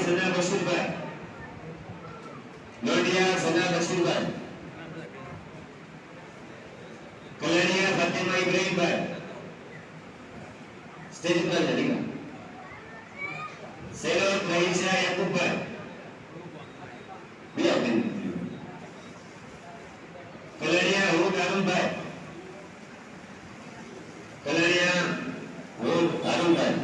Sana બશીરભાઈ, લોડિયા Sana બશીરભાઈ, Kaladiya Fatima ઇબ્રાહીમભાઈ, stage પર જડીગા, સેલોટ રહીશા યાકુબભાઈ, બે બેન, કલાડિયા હુડ આલમભાઈ, કલાડિયા હુડ આલમભાઈ,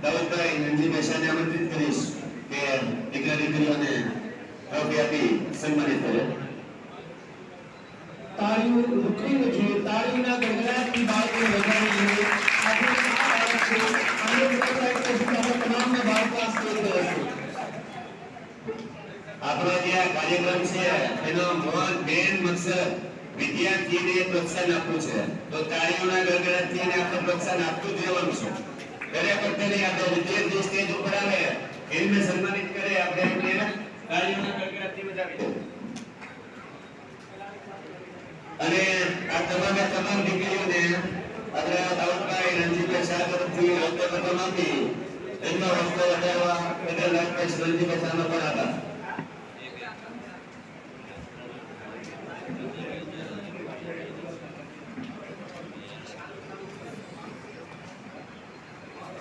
દાઉદભાઈ નંદીભાઈ શાહને આમંત્રિત કરીશ કે દીકરા દીકરીઓને ટ્રોફી આપી સન્માનિત કરે. તાળીઓ ઉઠવી જોઈએ, તાળીના ગડગડાટથી બાળકોને વધાવી જોઈએ. આજે આ બાળક છે અને બધા તમામના બાળકો આ સ્ટેજ પર હશે. આપણો જે કાર્યક્રમ છે એનો મેન મકસદ વિદ્યાર્થીને પ્રોત્સાહન આપવું છે. તો તાળીઓના ગડગડાટથી એને આપણે પ્રોત્સાહન આપતું જ રહેવાનું છે. દરેક વખતે આપણે વિદ્યાર્થી સ્ટેજ ઉપર આવે એમને સન્માનિત કરે, આપણે એમને તાળીઓના ગડગડાટથી વધાવી. અને આ તમામ દીકરીઓને આપણે દાઉદભાઈ રણજીતભાઈ શાહ તરફથી રમત આપી એમનો હસ્તો વધારવા બદલ રણજીતભાઈ શાહનો પણ આભાર.